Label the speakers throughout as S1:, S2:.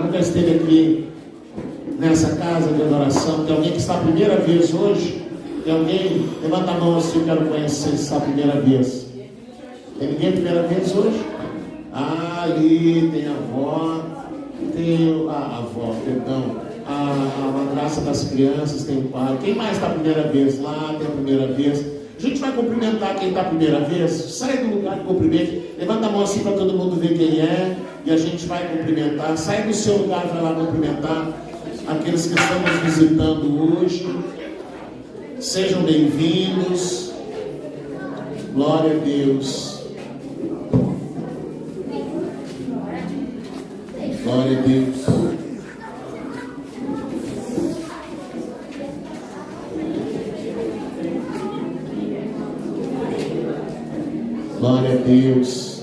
S1: Nunca esteve aqui nessa casa de adoração. Tem alguém que está a primeira vez hoje? Tem alguém? Levanta a mão assim, eu quero conhecer se está a primeira vez. Tem ninguém a primeira vez hoje? Ah, ali tem a avó, tem a avó, perdão, a madrasta das crianças, tem o pai. Quem mais está a primeira vez? Lá tem a primeira vez. A gente vai cumprimentar quem está a primeira vez. Sai do lugar de cumprimento. Levanta a mão assim para todo mundo ver quem é. E a gente vai cumprimentar. Sai do seu lugar, vai lá cumprimentar aqueles que estão nos visitando hoje. Sejam bem-vindos. Glória a Deus. Glória a Deus. Glória a Deus.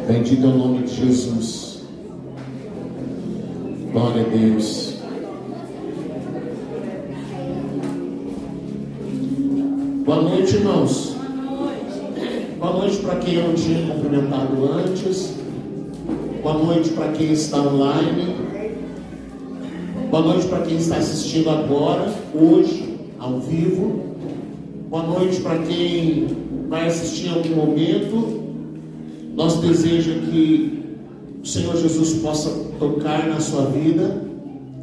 S1: Bendito é o nome de Jesus. Glória a Deus. Boa noite, irmãos. Boa noite para quem eu não tinha cumprimentado antes. Boa noite para quem está online. Boa noite para quem está assistindo agora, hoje, ao vivo. Boa noite para quem vai assistir em algum momento. Nosso desejo é que o Senhor Jesus possa tocar na sua vida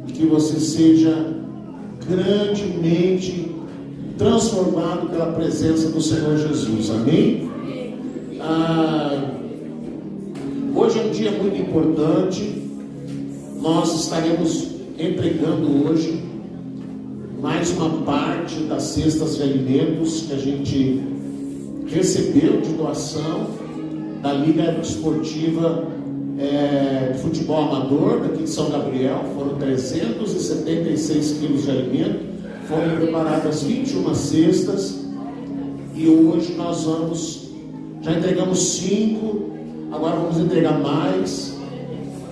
S1: e que você seja grandemente transformado pela presença do Senhor Jesus. Amém? Hoje é um dia muito importante. Nós estaremos entregando hoje mais uma parte das cestas de alimentos que a gente recebeu de doação da Liga Esportiva de Futebol Amador daqui de São Gabriel. Foram 376 quilos de alimento, foram preparadas 21 cestas e hoje nós já entregamos 5, agora vamos entregar mais.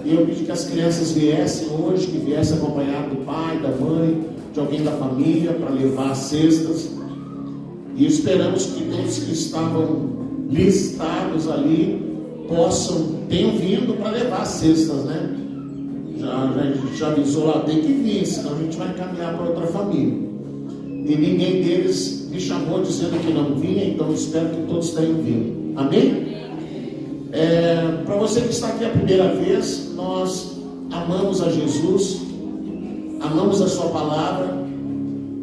S1: E eu pedi que as crianças viessem hoje, que viessem acompanhado do pai, da mãe, de alguém da família para levar as cestas. E esperamos que todos que estavam listados ali tenham vindo para levar as cestas, né? A gente já avisou lá, tem que vir, senão a gente vai encaminhar para outra família. E ninguém deles me chamou dizendo que não vinha, então espero que todos tenham vindo. Amém? Para você que está aqui a primeira vez, nós amamos a Jesus, amamos a sua palavra,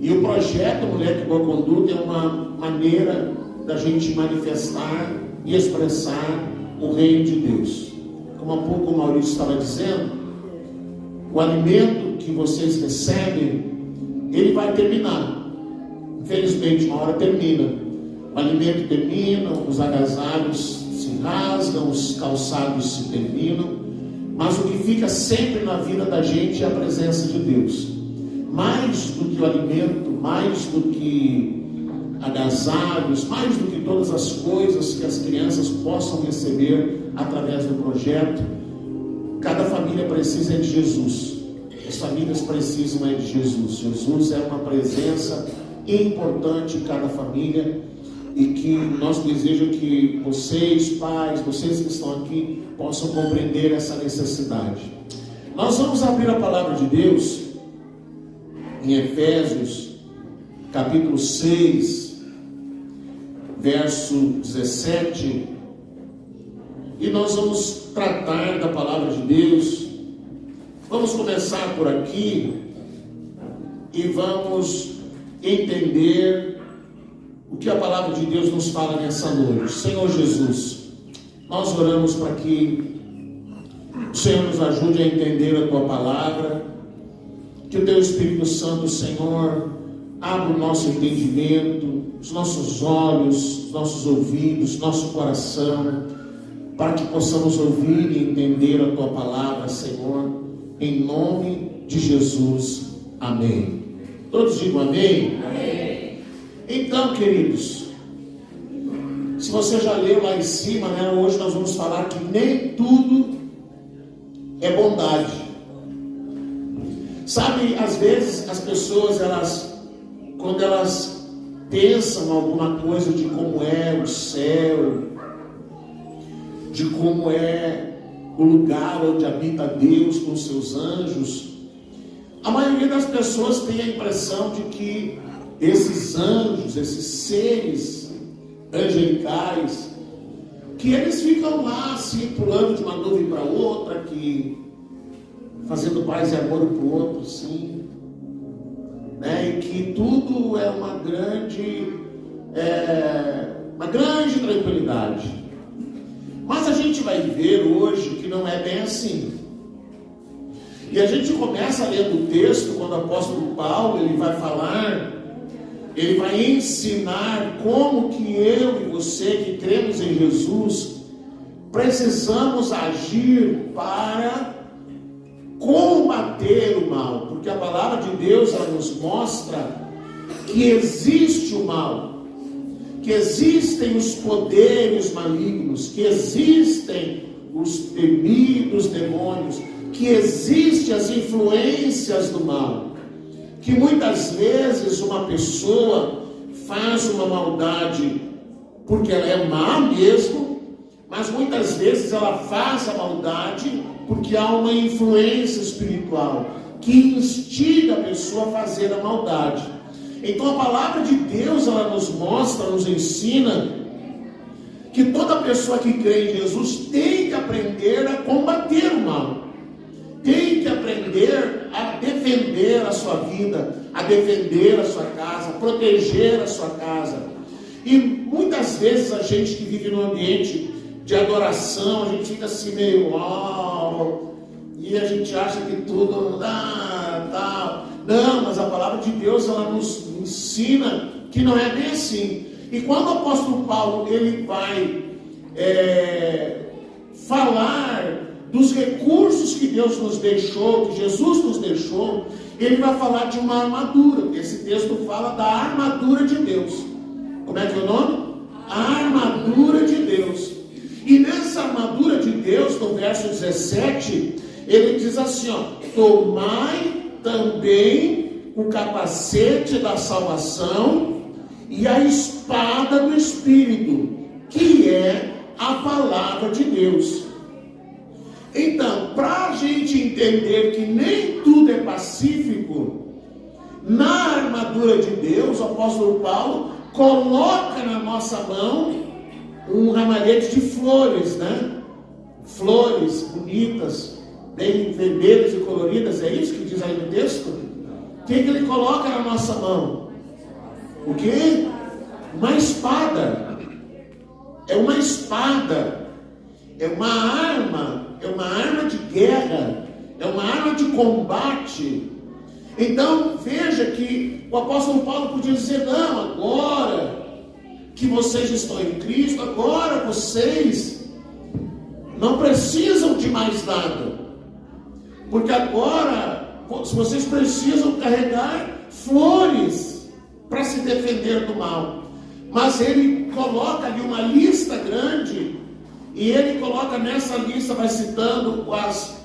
S1: e o projeto Mulher de Boa Conduta é uma maneira da gente manifestar e expressar o reino de Deus. Como há pouco o Maurício estava dizendo, o alimento que vocês recebem, ele vai terminar. Infelizmente, uma hora termina. O alimento termina, os agasalhos se rasgam, os calçados se terminam, mas o que fica sempre na vida da gente é a presença de Deus. Mais do que o alimento, mais do que agasalhos, mais do que todas as coisas que as crianças possam receber através do projeto, cada família precisa de Jesus. As famílias precisam de Jesus. Jesus é uma presença importante em cada família, e que nós desejamos que vocês, pais, vocês que estão aqui, possam compreender essa necessidade. Nós vamos abrir a palavra de Deus em Efésios, capítulo 6, verso 17, e nós vamos tratar da palavra de Deus. Vamos começar por aqui e vamos entender o que a palavra de Deus nos fala nessa noite. Senhor Jesus, nós oramos para que o Senhor nos ajude a entender a Tua palavra, que o Teu Espírito Santo, Senhor, abra o nosso entendimento, os nossos olhos, os nossos ouvidos, nosso coração, para que possamos ouvir e entender a Tua palavra, Senhor, em nome de Jesus. Amém. Todos digam amém? Amém. Então, queridos, se você já leu lá em cima, né, hoje nós vamos falar que nem tudo é bondade. Sabe, às vezes as pessoas, quando elas pensam alguma coisa de como é o céu, de como é o lugar onde habita Deus com os seus anjos, a maioria das pessoas tem a impressão de que esses anjos, esses seres angelicais, que eles ficam lá assim, pulando de uma nuvem para outra, que fazendo paz e amor um para o outro, assim, né? E que tudo é uma grande tranquilidade. Mas a gente vai ver hoje que não é bem assim. E a gente começa lendo o texto, quando o apóstolo Paulo ele vai falar, ele vai ensinar como que eu e você que cremos em Jesus precisamos agir para combater o mal, porque a palavra de Deus ela nos mostra que existe o mal, que existem os poderes malignos, que existem os temidos demônios, que existem as influências do mal, que muitas vezes uma pessoa faz uma maldade porque ela é má mesmo, mas muitas vezes ela faz a maldade porque há uma influência espiritual que instiga a pessoa a fazer a maldade. Então a palavra de Deus ela nos mostra, nos ensina que toda pessoa que crê em Jesus tem que aprender a combater o mal, tem que aprender a defender a sua vida, a defender a sua casa, a proteger a sua casa. E muitas vezes a gente que vive num ambiente de adoração, a gente fica assim meio e a gente acha que tudo tal. Não, mas a palavra de Deus ela nos ensina que não é bem assim. E quando o apóstolo Paulo ele vai falar dos recursos que Deus nos deixou, que Jesus nos deixou, ele vai falar de uma armadura. Esse texto fala da armadura de Deus. Como é que é o nome? A armadura de Deus. E nessa armadura de Deus, no verso 17, ele diz assim, tomai também o capacete da salvação e a espada do Espírito, que é a palavra de Deus. Então, para a gente entender que nem tudo é pacífico, na armadura de Deus, o apóstolo Paulo coloca na nossa mão um ramalhete de flores, né? Flores bonitas, bem vermelhas e coloridas, é isso que diz aí no texto? O que ele coloca na nossa mão? O quê? Uma espada. É uma espada. É uma arma de guerra, é uma arma de combate. Então veja que o apóstolo Paulo podia dizer: não, agora que vocês estão em Cristo, agora vocês não precisam de mais nada, porque agora vocês precisam carregar flores para se defender do mal. Mas ele coloca ali uma lista grande, e ele coloca nessa lista, vai citando as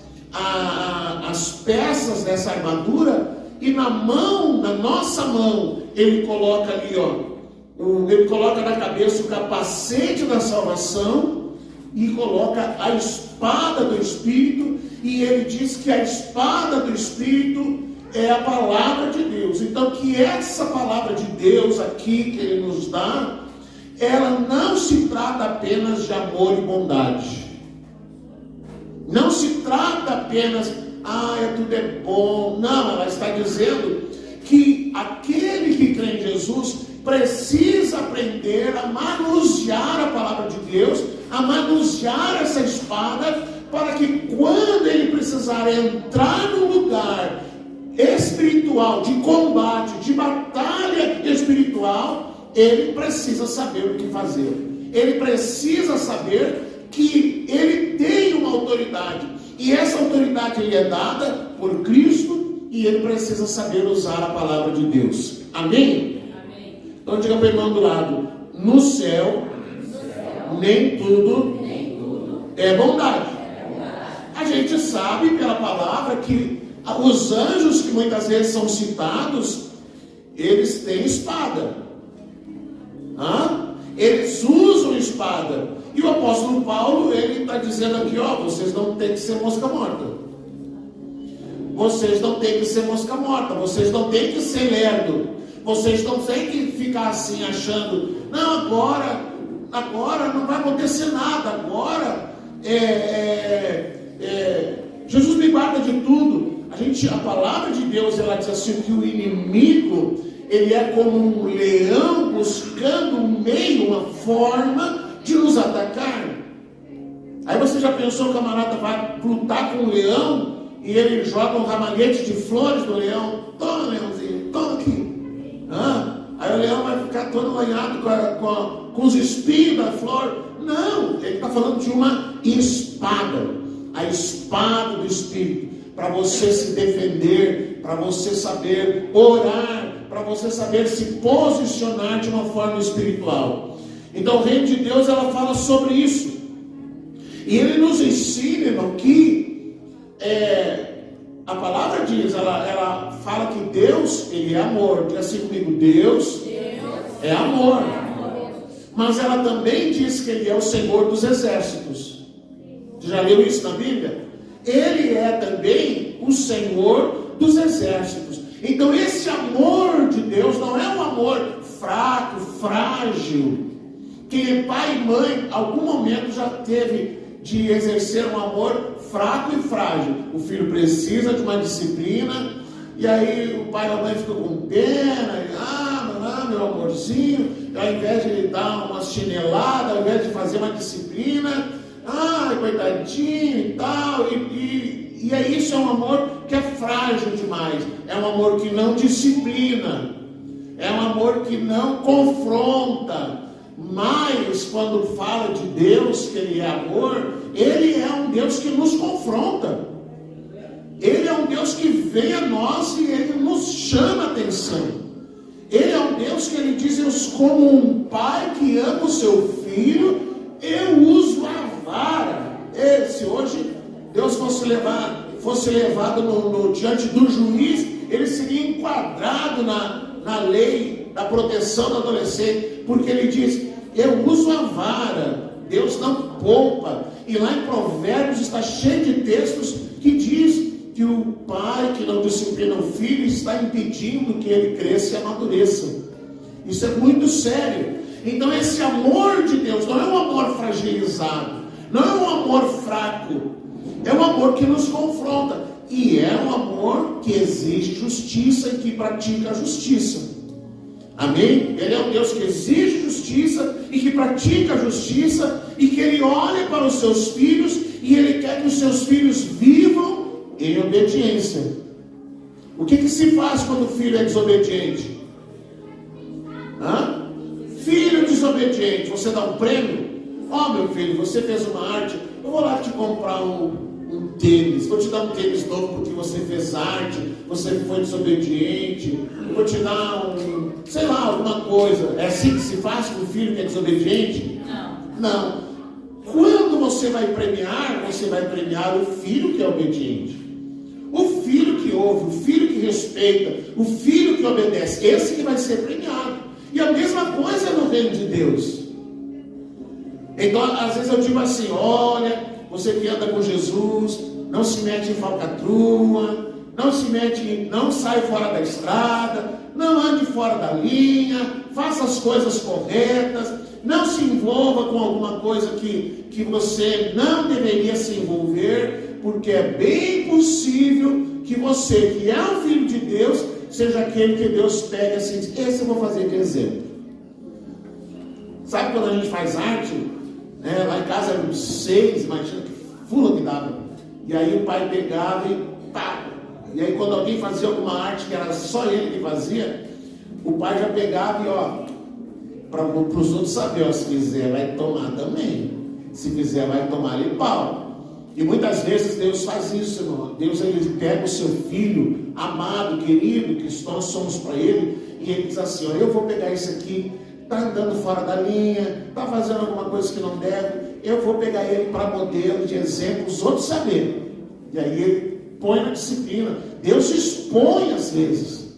S1: peças dessa armadura, e na nossa mão, ele coloca ali, ele coloca na cabeça o capacete da salvação, e coloca a espada do Espírito, e ele diz que a espada do Espírito é a palavra de Deus. Então, que essa palavra de Deus aqui que ele nos dá, ela não se trata apenas de amor e bondade. Não se trata apenas, tudo é bom. Não, ela está dizendo que aquele que crê em Jesus precisa aprender a manusear a palavra de Deus, a manusear essa espada, para que quando ele precisar entrar no lugar espiritual, de combate, de batalha espiritual, ele precisa saber o que fazer. Ele precisa saber que ele tem uma autoridade, e essa autoridade lhe é dada por Cristo, e ele precisa saber usar a palavra de Deus. Amém? Amém. Então diga para o irmão do lado: no céu, nem tudo é bondade. A gente sabe pela palavra que os anjos que muitas vezes são citados, eles têm espada. Eles usam espada. E o apóstolo Paulo, ele está dizendo aqui, vocês não têm que ser mosca morta. Vocês não têm que ser mosca morta. Vocês não têm que ser lerdo. Vocês não têm que ficar assim achando, não, agora não vai acontecer nada. Agora Jesus me guarda de tudo. A palavra de Deus, ela diz assim, que o inimigo, ele é como um leão buscando um meio, uma forma de nos atacar. Aí você já pensou, o camarada vai lutar com um leão e ele joga um ramalhete de flores no leão? Toma, leãozinho, toma aqui. Aí o leão vai ficar todo lanhado com os espinhos da flor. Não, ele está falando de uma espada, a espada do Espírito, para você se defender, para você saber orar, para você saber se posicionar de uma forma espiritual. Então o reino de Deus, ela fala sobre isso, e ele nos ensina, irmão, que a palavra diz, ela fala que Deus, ele é amor. Diga assim comigo: Deus é amor. Mas ela também diz que ele é o Senhor dos exércitos. Você já leu isso na Bíblia? Ele é também o Senhor dos exércitos. Então esse amor de Deus não é um amor fraco, frágil. Quem é pai e mãe, algum momento já teve de exercer um amor fraco e frágil. O filho precisa de uma disciplina, e aí o pai e a mãe ficam com pena, meu amorzinho, ao invés de ele dar uma chinelada, ao invés de fazer uma disciplina, coitadinho e tal, e aí isso é um amor que é frágil demais, é um amor que não disciplina, é um amor que não confronta. Mas quando fala de Deus, que ele é amor, ele é um Deus que nos confronta. Ele é um Deus que vem a nós e ele nos chama a atenção. Ele é um Deus que ele diz: como um pai que ama o seu filho, eu uso a vara. Se hoje Deus fosse levado diante do juiz, ele seria enquadrado na lei da proteção do adolescente, porque ele diz: eu uso a vara. Deus não poupa. E lá em Provérbios está cheio de textos que diz que o pai que não disciplina o filho está impedindo que ele cresça e amadureça. Isso é muito sério. Então esse amor de Deus não é um amor fragilizado, não é um amor fraco. É um amor que nos confronta. E é um amor que exige justiça e que pratica a justiça. Amém? Ele é um Deus que exige justiça e que pratica a justiça e que Ele olha para os seus filhos e Ele quer que os seus filhos vivam em obediência. O que se faz quando o filho é desobediente? Filho desobediente, você dá um prêmio? Meu filho, você fez uma arte, eu vou lá te comprar um tênis, vou te dar um tênis novo porque você fez arte, você foi desobediente, eu vou te dar sei lá, alguma coisa. É assim que se faz com o filho que é desobediente? Não. Quando você vai premiar o filho que é obediente. O filho que ouve, o filho que respeita, o filho que obedece, esse que vai ser premiado. E a mesma coisa no reino de Deus. Então, às vezes eu digo assim: olha, você que anda com Jesus, não se mete em falcatrua, não sai fora da estrada, não ande fora da linha, faça as coisas corretas, não se envolva com alguma coisa que você não deveria se envolver, porque é bem possível que você, que é um filho de Deus, seja aquele que Deus pega assim e diz: esse eu vou fazer de exemplo. Sabe quando a gente faz arte? Lá em casa eram 6, imagina que fula que dava. E aí o pai pegava e pá. E aí quando alguém fazia alguma arte que era só ele que fazia, o pai já pegava e para os outros saber, se fizer vai tomar também. Se fizer vai tomar ali pau. E muitas vezes Deus faz isso, irmão. Deus, Ele pega o seu filho amado, querido, que nós somos para Ele, e Ele diz assim: eu vou pegar isso aqui, está andando fora da linha, está fazendo alguma coisa que não deve, eu vou pegar ele para modelo, de exemplo, os outros saberem. E aí Ele põe na disciplina. Deus expõe às vezes.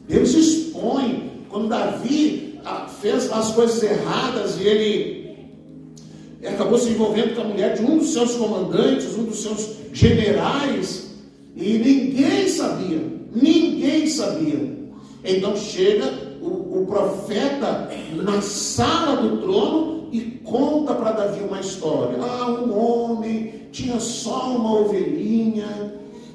S1: Deus expõe. Quando Davi fez as coisas erradas e ele acabou se envolvendo com a mulher de um dos seus comandantes, um dos seus generais, e ninguém sabia. Então chega o profeta na sala do trono e conta para Davi uma história. Um homem tinha só uma ovelhinha,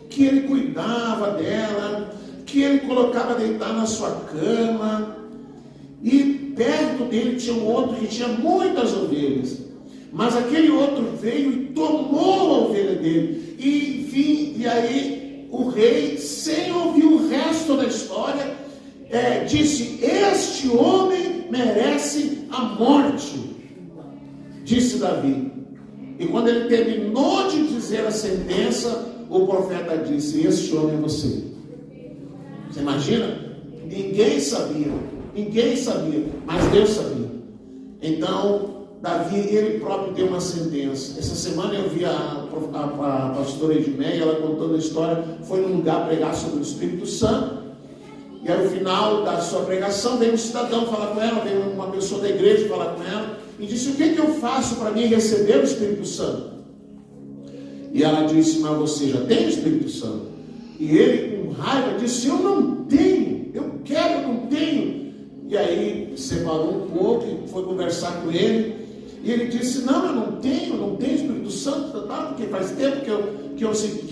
S1: que ele cuidava dela, que ele colocava deitar na sua cama, e perto dele tinha um outro que tinha muitas ovelhas. Mas aquele outro veio e tomou a ovelha dele. E enfim, e aí o rei, sem ouvir o resto da história, disse: este homem merece a morte, disse Davi. E quando ele terminou de dizer a sentença, o profeta disse: este homem é você. Você imagina? Ninguém sabia, mas Deus sabia. Então Davi, ele próprio deu uma sentença. Essa semana eu vi a pastora Edmeia, ela contando a história, foi num lugar pregar sobre o Espírito Santo, e aí no final da sua pregação veio um cidadão falar com ela, veio uma pessoa da igreja falar com ela, e disse: o que eu faço para mim receber o Espírito Santo? E ela disse: mas você já tem o Espírito Santo? E ele com raiva disse: eu não tenho, eu não tenho. E aí separou um pouco e foi conversar com ele. E ele disse: não, eu não tenho Espírito Santo, porque faz tempo que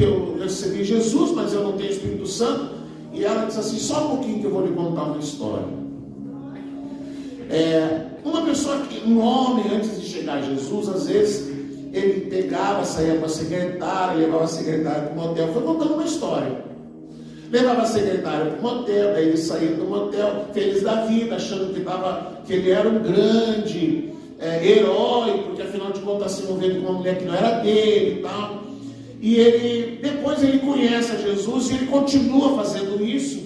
S1: eu recebi Jesus, mas eu não tenho Espírito Santo. E ela disse assim: só um pouquinho que eu vou lhe contar uma história. Um homem, antes de chegar a Jesus, às vezes, ele pegava, saía com a secretária, levava a secretária para o motel, foi contando uma história. Levava a secretária para o motel, daí ele saía do motel, feliz da vida, achando que ele era um grande herói, porque afinal de contas se envolvendo com uma mulher que não era dele e tal. E depois ele conhece a Jesus e ele continua fazendo isso,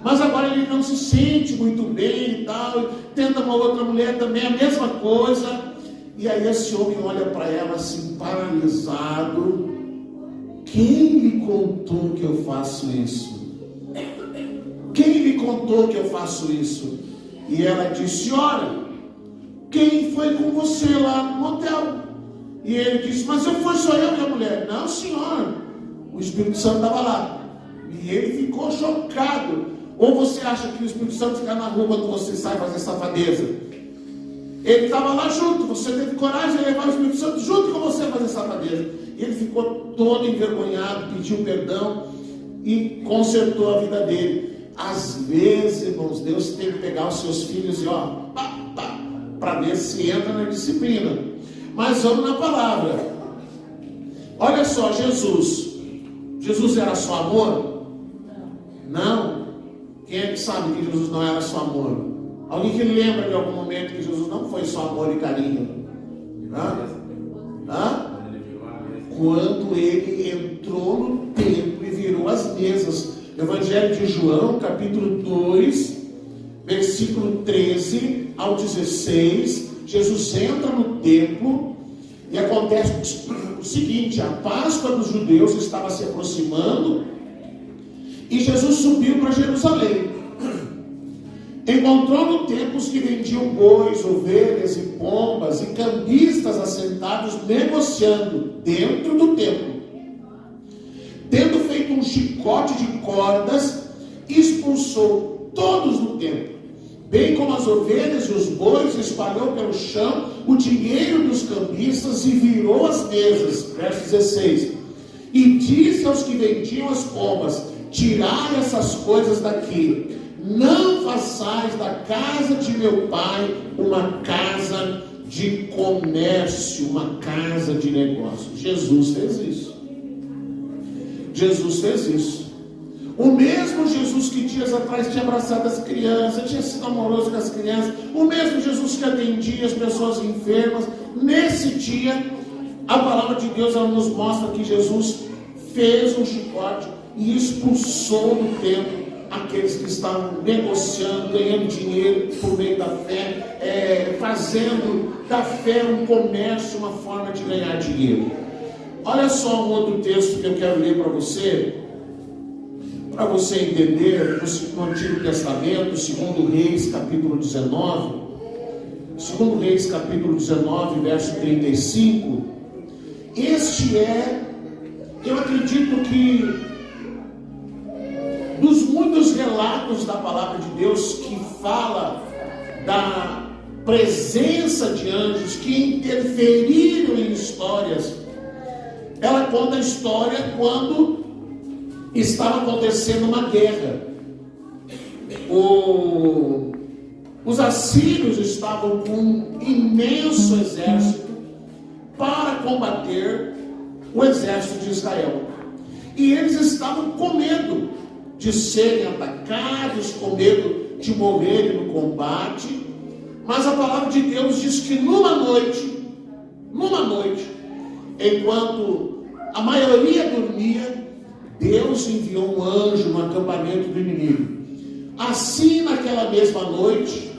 S1: mas agora ele não se sente muito bem e tal, tenta uma outra mulher também, a mesma coisa. E aí esse homem olha para ela assim, paralisado: quem lhe contou que eu faço isso? Quem lhe contou que eu faço isso? E ela disse: olha, quem foi com você lá no motel? E ele disse: mas foi só eu e a mulher. Não, senhora, o Espírito Santo estava lá. E ele ficou chocado. Ou você acha que o Espírito Santo fica na rua quando você sai fazer safadeza? Ele estava lá junto. Você teve coragem de levar o Espírito Santo junto com você a fazer safadeza. mesa. E ele ficou todo envergonhado, pediu perdão e consertou a vida dele. Às vezes, irmãos, Deus tem que pegar os seus filhos e para ver se entra na disciplina. Mas vamos na palavra. Olha só, Jesus era só amor? Não. Quem é que sabe que Jesus não era só amor? Alguém que lembra de algum momento que Jesus não foi só amor e carinho? Quando ele entrou no templo e virou as mesas. Evangelho de João, capítulo 2, versículo 13 ao 16. Jesus entra no templo e acontece o seguinte: a Páscoa dos judeus estava se aproximando e Jesus subiu para Jerusalém. Encontrou no templo os que vendiam bois, ovelhas e pombas e cambistas assentados negociando dentro do templo. Tendo feito um chicote de cordas, expulsou todos do templo, bem como as ovelhas e os bois, espalhou pelo chão o dinheiro dos cambistas e virou as mesas. Verso 16. E disse aos que vendiam as pombas: tirai essas coisas daqui, não façais da casa de meu pai uma casa de comércio, uma casa de negócio. Jesus fez isso. Jesus fez isso. O mesmo Jesus que dias atrás tinha abraçado as crianças, tinha sido amoroso com as crianças, o mesmo Jesus que atendia as pessoas enfermas, nesse dia, a palavra de Deus ela nos mostra que Jesus fez um chicote e expulsou do templo aqueles que estavam negociando, ganhando dinheiro por meio da fé, fazendo da fé um comércio, uma forma de ganhar dinheiro. Olha só um outro texto que eu quero ler para você entender, no Antigo Testamento, 2 Reis, capítulo 19, 2 Reis, capítulo 19, verso 35. Este eu acredito que, dos muitos relatos da palavra de Deus que fala da presença de anjos que interferiram em histórias, ela conta a história quando estava acontecendo uma guerra. Os assírios estavam com um imenso exército para combater o exército de Israel. E eles estavam com medo de serem atacados, com medo de morrerem no combate. Mas a palavra de Deus diz que numa noite, enquanto a maioria dormia, Deus enviou um anjo no acampamento do inimigo. Assim, naquela mesma noite,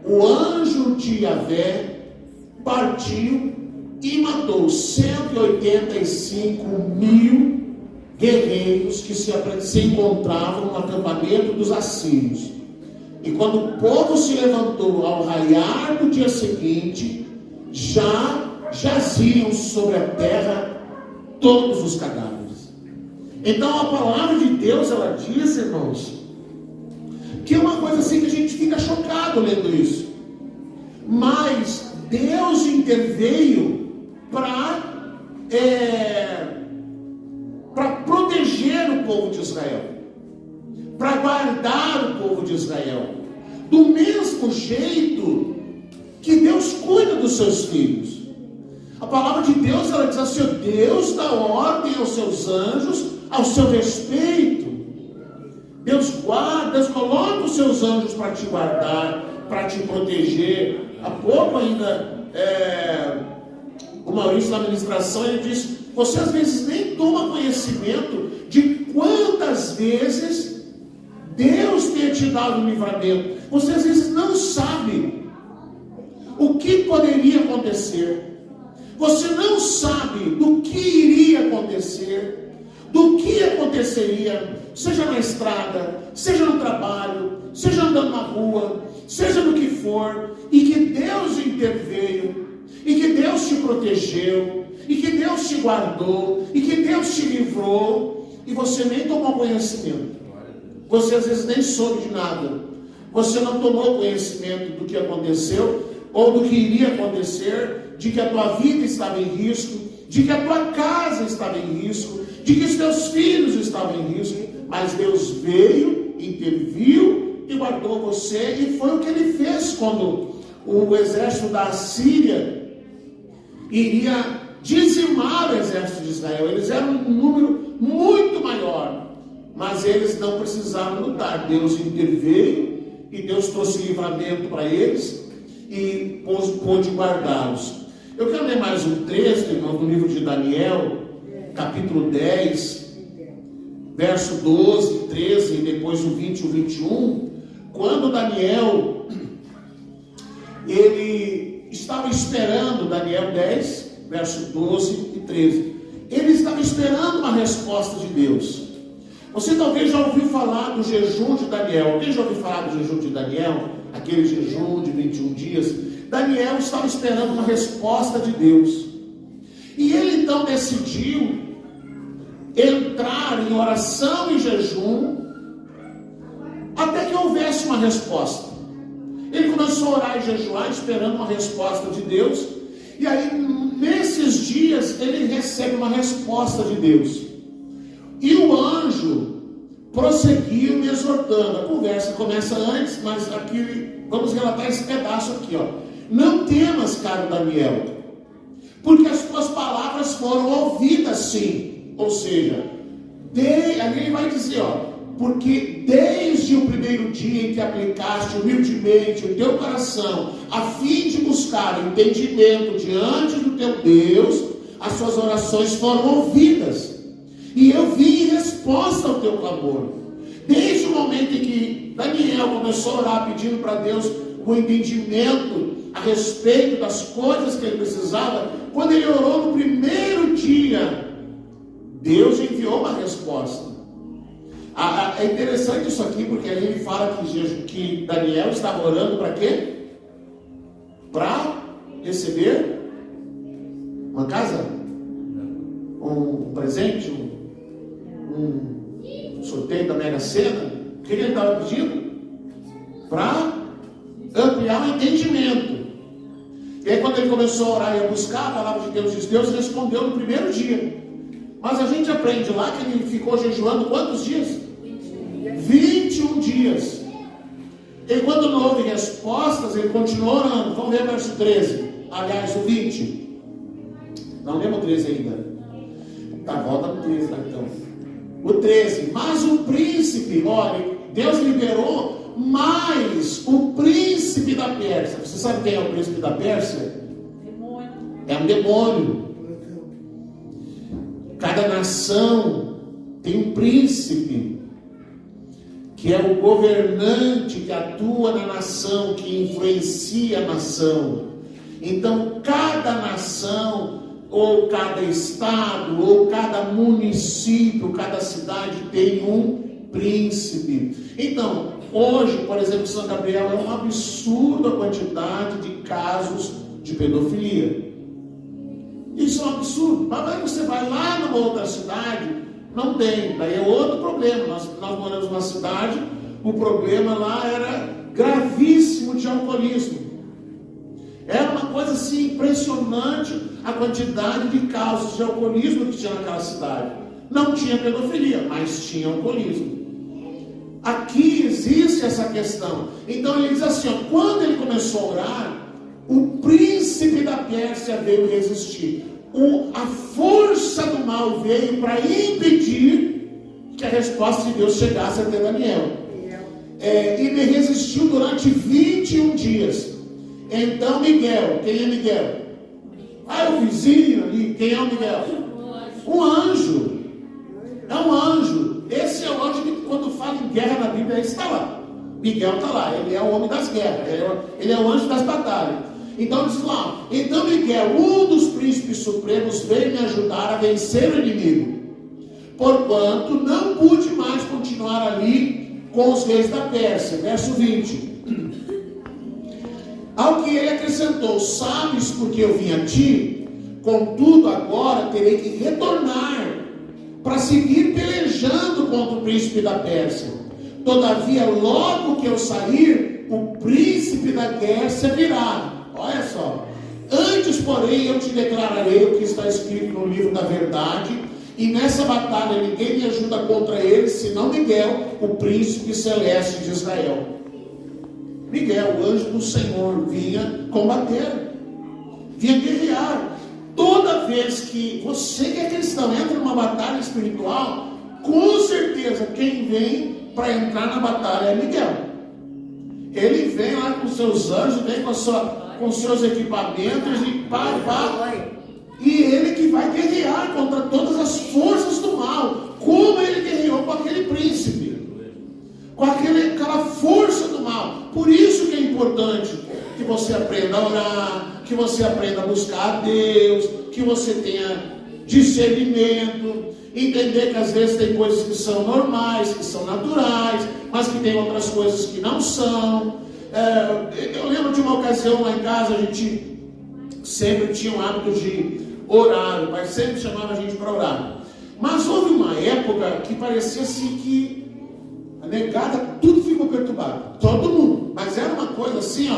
S1: o anjo de Yahvé partiu e matou 185.000 guerreiros que se encontravam no acampamento dos assírios. E quando o povo se levantou ao raiar do dia seguinte, já jaziam sobre a terra todos os cadáveres. Então a palavra de Deus, ela diz, irmãos, que é uma coisa assim que a gente fica chocado lendo isso. Mas Deus interveio para proteger o povo de Israel, para guardar o povo de Israel, do mesmo jeito que Deus cuida dos seus filhos. A palavra de Deus, ela diz assim: Deus dá ordem aos seus anjos ao seu respeito. Deus guarda, Deus coloca os seus anjos para te guardar, para te proteger. Há pouco ainda, o Maurício na ministração, ele disse: você às vezes nem toma conhecimento de quantas vezes Deus tem te dado um livramento. Você às vezes não sabe o que poderia acontecer. Você não sabe do que iria acontecer, do que aconteceria, seja na estrada, seja no trabalho, seja andando na rua, seja no que for, e que Deus interveio, e que Deus te protegeu, e que Deus te guardou, e que Deus te livrou, e você nem tomou conhecimento. Você às vezes nem soube de nada. Você não tomou conhecimento do que aconteceu, ou do que iria acontecer, de que a tua vida estava em risco, de que a tua casa estava em risco, de que os teus filhos estavam em risco, mas Deus veio, interviu e guardou você, e foi o que ele fez quando o exército da Assíria iria dizimar o exército de Israel. Eles eram um número muito maior, mas eles não precisaram lutar. Deus interveio e Deus trouxe livramento para eles e pôde guardá-los. Eu quero ler mais um texto, irmão, no livro de Daniel, capítulo 10, verso 12, 13 e depois o 20 e o 21. Quando Daniel, ele estava esperando, Daniel 10, verso 12 e 13, ele estava esperando uma resposta de Deus. Você talvez já ouviu falar do jejum de Daniel. Alguém já ouviu falar do jejum de Daniel? Aquele jejum de 21 dias. Daniel estava esperando uma resposta de Deus. E ele então decidiu entrar em oração e jejum até que houvesse uma resposta. Ele começou a orar e jejuar esperando uma resposta de Deus. E aí nesses dias ele recebe uma resposta de Deus. E o anjo prosseguiu me exortando. A conversa começa antes, mas aqui vamos relatar esse pedaço aqui, ó. Não temas, caro Daniel, porque as tuas palavras foram ouvidas sim. Ou seja, ali ele vai dizer, ó, porque desde o primeiro dia em que aplicaste humildemente o teu coração, a fim de buscar entendimento diante do teu Deus, as suas orações foram ouvidas. E eu vi em resposta ao teu clamor. Desde o momento em que Daniel começou a orar pedindo para Deus o entendimento a respeito das coisas que ele precisava, quando ele orou no primeiro dia, Deus enviou uma resposta. É interessante isso aqui, porque aí ele fala que Daniel estava orando para quê? Para receber uma casa? Um presente? Um sorteio da Mega Sena? O que ele estava pedindo? Para ampliar o entendimento. E aí quando ele começou a orar e a buscar a palavra de Deus, Deus respondeu no primeiro dia. Mas a gente aprende lá que ele ficou jejuando quantos dias? 21 dias. E quando não houve respostas, ele continuou orando. Vamos ver o verso 13. Aliás, o 20. Não lembro o 13 ainda. Tá, volta no 13 lá então. O 13. Mas o príncipe, olha, Deus liberou mais o príncipe da Pérsia. Você sabe quem é o príncipe da Pérsia? Demônio. É um demônio. Cada nação tem um príncipe, que é o governante que atua na nação, que influencia a nação. Então, cada nação, ou cada estado, ou cada município, cada cidade tem um príncipe. Então, hoje, por exemplo, São Gabriel é um absurdo a quantidade de casos de pedofilia. Isso é um absurdo. Mas aí você vai lá numa outra cidade, não tem. Daí é outro problema. Nós moramos numa cidade, o problema lá era gravíssimo de alcoolismo. Era uma coisa assim impressionante a quantidade de casos de alcoolismo que tinha naquela cidade. Não tinha pedofilia, mas tinha alcoolismo. Aqui existe essa questão. Então ele diz assim, ó, quando ele começou a orar, o príncipe da Pérsia veio resistir. A força do mal veio para impedir que a resposta de Deus chegasse até Daniel. E ele resistiu durante 21 dias. Então Miguel, quem é Miguel? É o vizinho ali. Quem é o Miguel? Um anjo. É um anjo. Esse é o anjo que quando fala em guerra na Bíblia, ele está lá. Miguel está lá, ele é o homem das guerras, ele é o anjo das batalhas. Então diz lá, então Miguel, um dos príncipes supremos, veio me ajudar a vencer o inimigo, porquanto não pude mais continuar ali com os reis da Pérsia. Verso 20. Ao que ele acrescentou, sabes porque eu vim a ti? Contudo agora terei que retornar para seguir pelejando contra o príncipe da Pérsia. Todavia logo que eu sair, o príncipe da Pérsia virá. Olha só, antes Antes, porém, eu te declararei o que está escrito no livro da verdade, e nessa batalha ninguém me ajuda contra ele, senão Miguel, o príncipe celeste de Israel. Miguel, o anjo do Senhor, vinha combater, vinha guerrear. Toda vez que você que é cristão entra numa batalha espiritual, com certeza quem vem para entrar na batalha é Miguel. Ele vem lá com seus anjos, vem com seus equipamentos e ele que vai guerrear contra todas as forças do mal, como ele guerreou com aquele príncipe, com aquela força do mal. Por isso que é importante que você aprenda a orar, que você aprenda a buscar a Deus, que você tenha discernimento, entender que às vezes tem coisas que são normais, que são naturais, mas que tem outras coisas que não são. Eu lembro de uma ocasião lá em casa, a gente sempre tinha o hábito de orar, o pai sempre chamava a gente para orar. Mas houve uma época que parecia assim que a negada, tudo ficou perturbado, todo mundo, mas era uma coisa assim,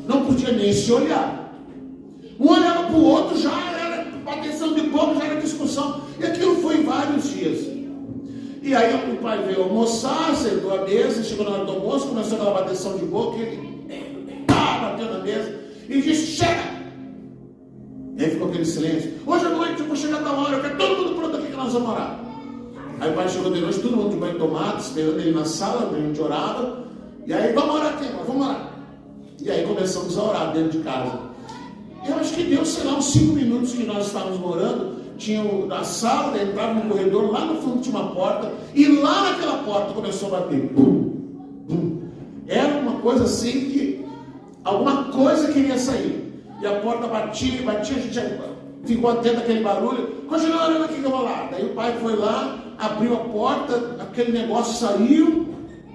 S1: não podia nem se olhar. Um olhava para o outro, já era bateção de boca, já era discussão, e aquilo foi vários dias. E aí o pai veio almoçar, sentou à mesa, chegou na hora do almoço, começou aquela bateção de boca, e ele bateu na mesa e disse: chega! E aí ficou aquele silêncio. Hoje à noite eu vou chegar da hora, eu quero todo mundo pronto aqui que nós vamos orar. Aí o pai chegou de noite, todo mundo de banho tomado, esperando ele na sala, a gente orava. E aí, vamos orar aqui, vamos orar. E aí começamos a orar dentro de casa. Eu acho que deu, sei lá, uns 5 minutos que nós estávamos orando. Tinha a sala, entrava no corredor, lá no fundo tinha uma porta, e lá naquela porta começou a bater. Bum, bum. Era uma coisa assim que alguma coisa queria sair. E a porta batia, a gente ficou atento àquele barulho. Continua olhando aqui que eu vou lá. Daí o pai foi lá, abriu a porta, aquele negócio saiu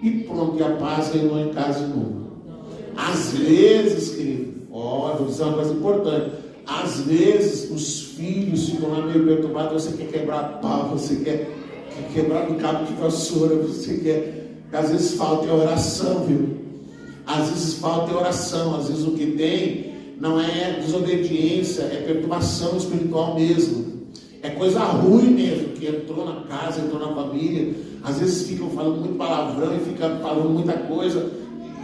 S1: e pronto, e a paz reinou em casa de novo. Às vezes, querido, vou dizer uma coisa importante. Às vezes os filhos ficam lá meio perturbados, você quer quebrar pau, você quer quebrar no cabo de vassoura, você quer. Às vezes falta é oração, viu? Às vezes falta é oração, às vezes o que tem não é desobediência, é perturbação espiritual mesmo. É coisa ruim mesmo, que entrou na casa, entrou na família. Às vezes ficam falando muito palavrão e ficam falando muita coisa,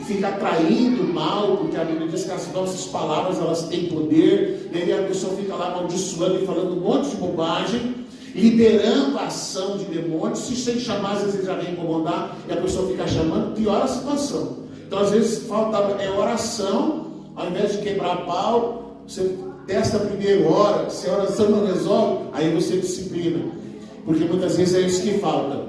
S1: fica atraindo mal, porque a Bíblia diz que as nossas palavras elas têm poder. E aí a pessoa fica lá amaldiçoando e falando um monte de bobagem, liberando a ação de demônios. Se sem chamar, às vezes ele já vem incomodar e a pessoa fica chamando, piora a situação. Então às vezes falta oração. Ao invés de quebrar pau, você testa primeiro, ora. Se a oração não resolve, aí você disciplina, porque muitas vezes é isso que falta.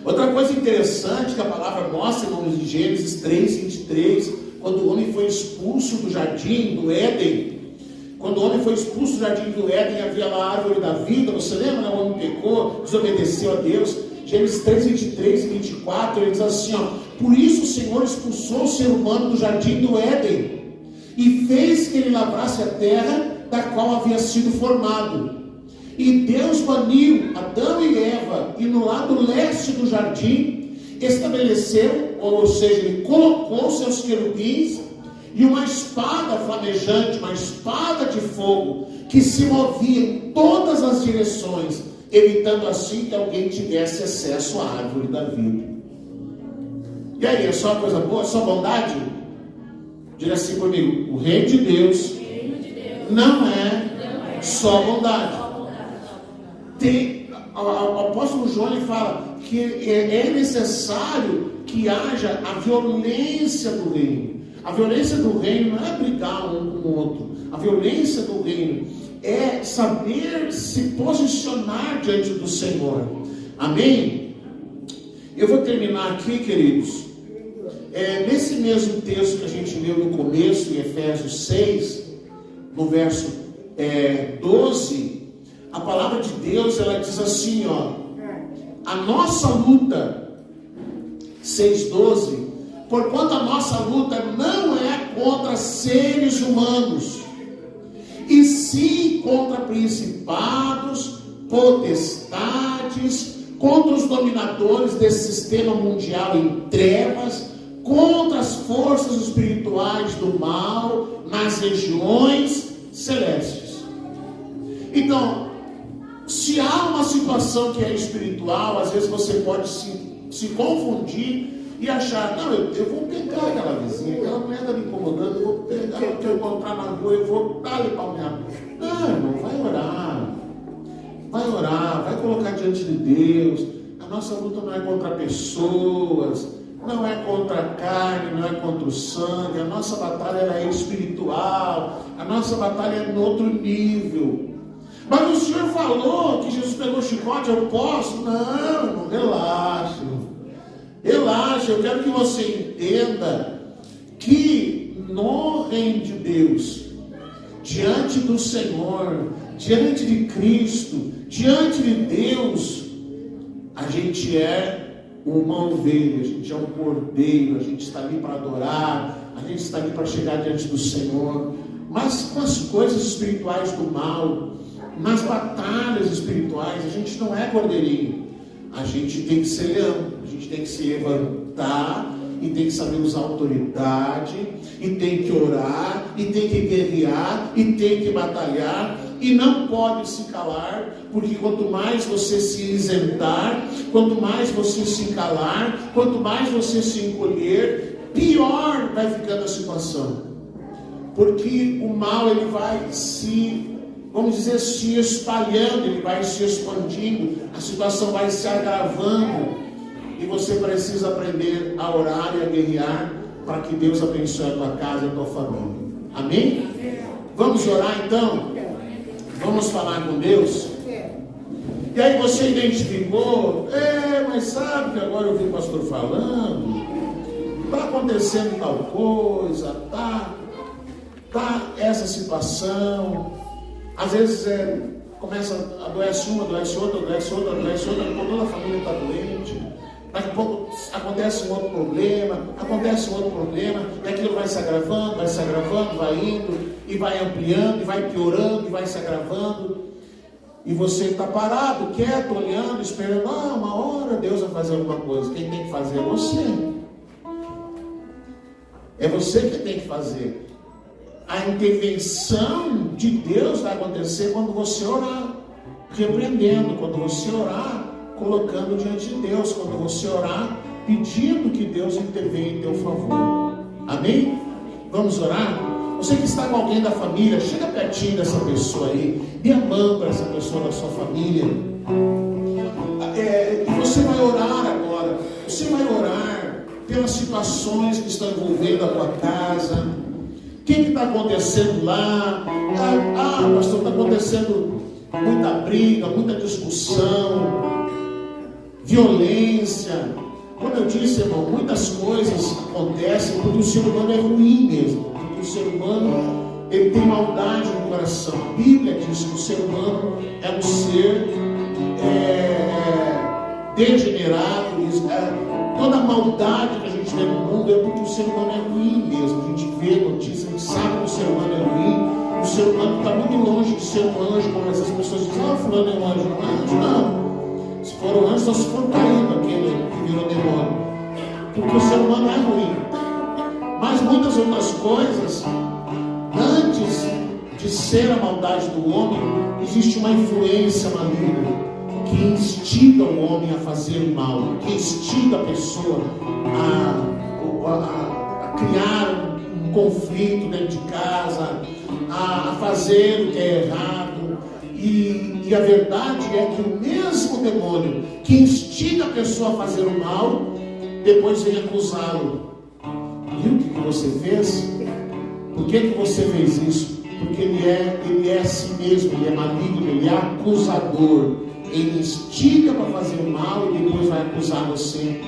S1: Outra coisa interessante que a palavra mostra no Gênesis 3:23, quando o homem foi expulso do jardim do Éden. Quando o homem foi expulso do jardim do Éden, havia lá a árvore da vida. Você lembra, né? O homem pecou, desobedeceu a Deus. Gênesis 3:23 e 24, ele diz assim, por isso o Senhor expulsou o ser humano do jardim do Éden e fez que ele lavrasse a terra da qual havia sido formado. E Deus baniu Adão e Eva, e no lado leste do jardim estabeleceu, ou seja, ele colocou seus querubins e uma espada flamejante, uma espada de fogo, que se movia em todas as direções, evitando assim que alguém tivesse acesso à árvore da vida. E aí, é só coisa boa? É só bondade? Diga assim comigo: o reino de Deus não é só bondade. O apóstolo João ele fala que é necessário que haja a violência do reino. A violência do reino não é brigar um com o outro. A violência do reino é saber se posicionar diante do Senhor. Amém? Eu vou terminar aqui, queridos. Nesse mesmo texto que a gente leu no começo, em Efésios 6, no verso 12, a palavra de Deus ela diz assim, a nossa luta, 6:12, porquanto a nossa luta não é contra seres humanos, e sim contra principados, potestades, contra os dominadores desse sistema mundial em trevas, contra as forças espirituais do mal nas regiões celestes. Então, se há uma situação que é espiritual, às vezes você pode se confundir e achar, não, eu vou pegar aquela vizinha, aquela mulher está me incomodando, eu vou pegar, eu quero encontrar na rua, eu vou dar-lhe palmear. Não, irmão, vai orar, vai colocar diante de Deus. A nossa luta não é contra pessoas, não é contra a carne, não é contra o sangue. A nossa batalha ela é espiritual, a nossa batalha é em outro nível. Mas o Senhor falou que Jesus pegou o chicote, eu posso? Não, relaxa, eu quero que você entenda que no reino de Deus, diante do Senhor, diante de Cristo, diante de Deus, a gente é uma ovelha, a gente é um cordeiro, a gente está ali para adorar, a gente está ali para chegar diante do Senhor. Mas com as coisas espirituais do mal, nas batalhas espirituais, a gente não é cordeirinho, a gente tem que ser leão, a gente tem que se levantar e tem que saber usar autoridade, e tem que orar, e tem que guerrear, e tem que batalhar, e não pode se calar, porque quanto mais você se isentar, quanto mais você se calar, quanto mais você se encolher, pior vai ficando a situação, porque o mal ele vai vamos dizer, se espalhando, ele vai se expandindo, a situação vai se agravando, e você precisa aprender a orar e a guerrear, para que Deus abençoe a tua casa e a tua família. Amém? Vamos orar então? Vamos falar com Deus? E aí você identificou, mas sabe que agora eu vi o pastor falando, está acontecendo tal coisa, tá essa situação, às vezes começa, adoece uma, adoece outra, toda a família está doente, daqui a pouco acontece um outro problema, e aquilo vai se agravando, vai indo, e vai ampliando, e vai piorando, e vai se agravando, e você está parado, quieto, olhando, esperando, uma hora Deus vai fazer alguma coisa. Quem tem que fazer é você. É você que tem que fazer. A intervenção de Deus vai acontecer quando você orar, repreendendo, quando você orar, colocando diante de Deus, quando você orar, pedindo que Deus intervenha em teu favor. Amém? Vamos orar? Você que está com alguém da família, chega pertinho dessa pessoa aí, dê a mão para essa pessoa da sua família. E você vai orar agora. Você vai orar pelas situações que estão envolvendo a tua casa. O que está acontecendo lá? Pastor, está acontecendo muita briga, muita discussão, violência. Como eu disse, irmão, muitas coisas acontecem porque o ser humano é ruim mesmo. Porque o ser humano, ele tem maldade no coração. A Bíblia diz que o ser humano é um ser degenerado. Toda a maldade que a gente vê no mundo é porque o ser humano é ruim mesmo. A gente vê notícias, a gente sabe que o ser humano é ruim. O ser humano está muito longe de ser um anjo, como essas pessoas dizem, fulano é um anjo. Não é anjo, não. Se for um anjo, só se for caído aquele que virou demônio. Porque o ser humano é ruim. Mas muitas outras coisas, antes de ser a maldade do homem, existe uma influência maligna que instiga o homem a fazer o mal, que instiga a pessoa a criar um conflito dentro de casa, a fazer o que é errado. E a verdade é que o mesmo demônio que instiga a pessoa a fazer o mal, depois vem acusá-lo. Viu o que você fez? Por que você fez isso? Porque ele é assim mesmo, ele é maligno, ele é acusador. Ele instiga para fazer o mal e depois vai acusar você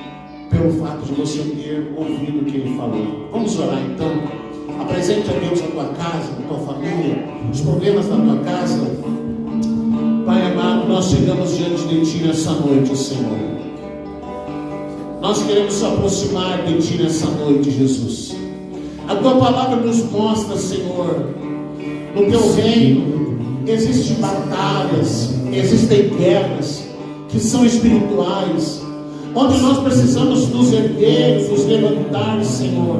S1: pelo fato de você ter ouvido o que ele falou. Vamos orar então. Apresente a Deus a tua casa, a tua família, os problemas da tua casa. Pai amado, nós chegamos diante de Ti nessa noite, Senhor. Nós queremos nos aproximar de Ti nessa noite, Jesus. A Tua palavra nos mostra, Senhor, no Teu reino existem batalhas, existem guerras que são espirituais, onde nós precisamos nos erguer, nos levantar, Senhor,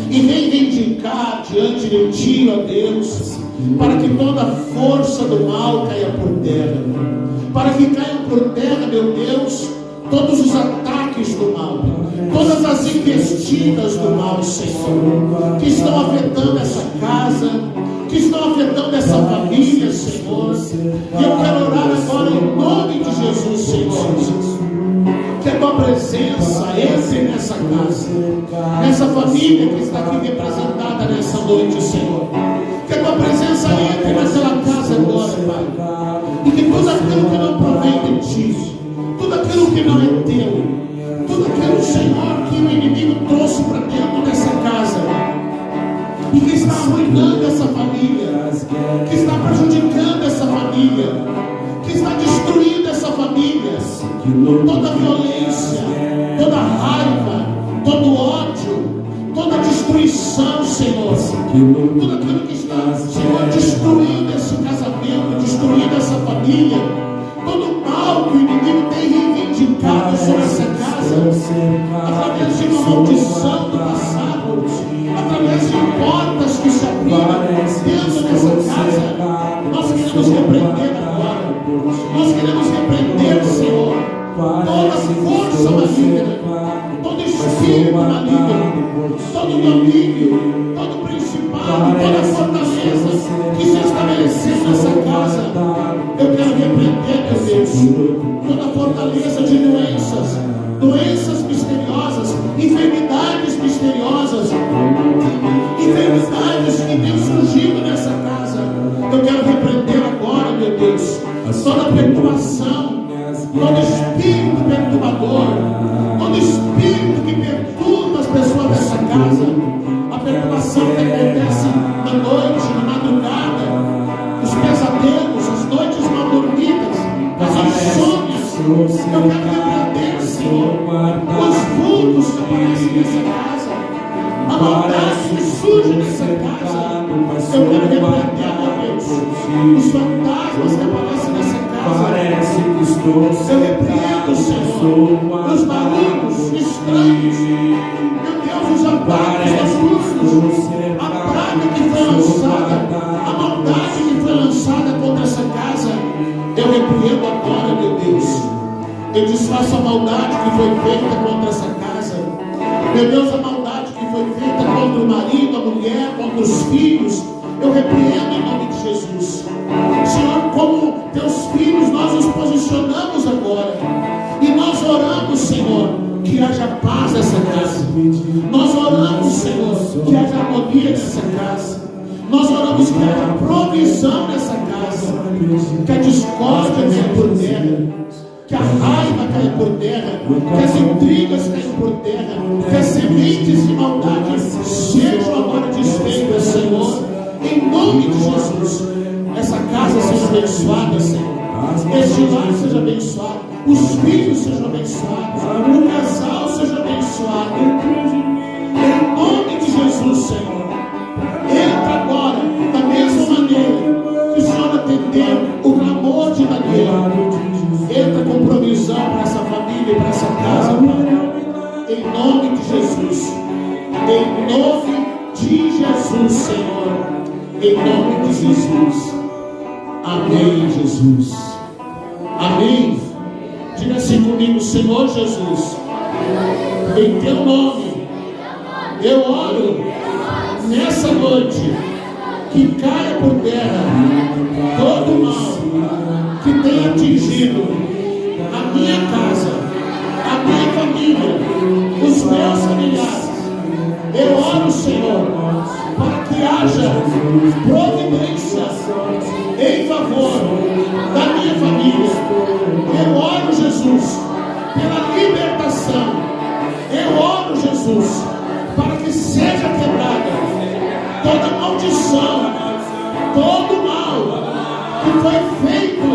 S1: e reivindicar diante de Ti, ó Deus, para que toda força do mal caia por terra, para que caiam por terra, meu Deus, todos os ataques do mal, todas as investidas do mal, Senhor, que estão afetando essa casa, que estão afetando essa família, Senhor. E eu quero orar agora em nome de Jesus, Senhor, que a tua presença entre nessa casa, nessa família que está aqui representada nessa noite, Senhor. Que a tua presença entre naquela casa agora, Pai. E que tudo aquilo que não provém de ti, tudo aquilo que não é teu, tudo aquilo, Senhor, que o inimigo trouxe para dentro dessa casa e que está arruinando essa família, que está prejudicando essa família, que está destruindo essa família, toda violência, toda raiva, todo ódio, toda destruição, Senhor, tudo aquilo que está, Senhor, destruindo esse casamento, destruindo essa família, todo o mal que o inimigo tem reivindicado sobre essa casa, através de uma maldição do passado, através de portas que se abriram dentro dessa casa, nós queremos repreender agora, nós queremos repreender, Senhor, toda força maligna, todo espírito maligno, todo domínio, todo principado, toda fortaleza que se estabeleceu nessa casa. Eu quero repreender, meu Deus, toda fortaleza de doenças, doenças misteriosas, enfermidades misteriosas, enfermidades que têm surgido nessa casa. Eu quero repreender agora, meu Deus, toda perturbação, todo espírito perturbador, todo espírito que perturba as pessoas dessa casa, a perturbação que acontece na noite, na madrugada, os pesadelos, as noites mal dormidas, as insônias. Eu quero repreender, Senhor, os vultos que aparecem nessa casa, a maldade que surge nessa casa. Eu quero repreender, meu Deus, os fantasmas que aparecem nessa casa. Eu repreendo, Senhor, os barulhos estranhos, meu Deus, os ataques noturnos, a praga que foi lançada, a maldade que foi lançada contra essa casa. Eu repreendo agora, meu Deus. Eu desfaço a maldade que foi feita contra essa casa. Meu Deus, a maldade que foi feita contra o marido, a mulher, contra os filhos, eu repreendo em nome de Jesus. Senhor, como teus filhos, nós nos posicionamos agora e nós oramos, Senhor, que haja paz nessa casa. Nós oramos, Senhor, que haja harmonia nessa casa. Nós oramos que haja provisão nessa casa, que a discórdia caia por terra, que a raiva caia por terra, que as intrigas caiam por terra, que as sementes de maldade sejam agora desfeitas, Senhor, em nome de Jesus. Essa casa seja abençoada, Senhor. Este lar seja abençoado, os filhos sejam abençoados, o casal seja abençoado, em nome de Jesus, Senhor. Entra agora da mesma maneira que o Senhor atendeu o clamor de Daniel. Entra com provisão para essa família e para essa casa, Pai. Em nome de Jesus. Em nome de Jesus, Senhor. Em nome de Jesus. Amém, Jesus. Amém. Diga assim comigo, Senhor Jesus, em teu nome eu oro nessa noite, que caia por terra todo o mal que tenha atingido a minha casa, a minha família, os meus familiares. Eu oro, Senhor, para que haja providência em favor da minha família. Eu oro, Jesus, pela libertação. Eu oro, Jesus, para que seja quebrada toda maldição, todo mal que foi feito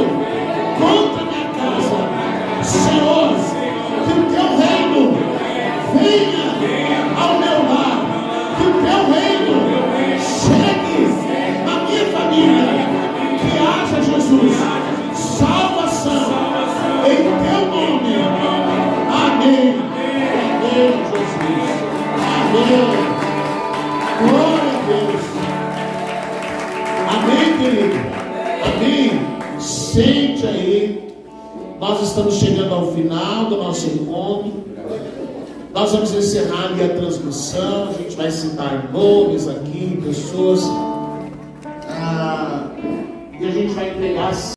S1: contra a minha casa. Senhor, que o teu reino venha ao meu lar, que o teu reino chegue na minha família, que haja, Jesus, Nós estamos chegando ao final do nosso encontro. Nós vamos encerrar ali a transmissão. A gente vai citar nomes aqui, pessoas. E a gente vai entregar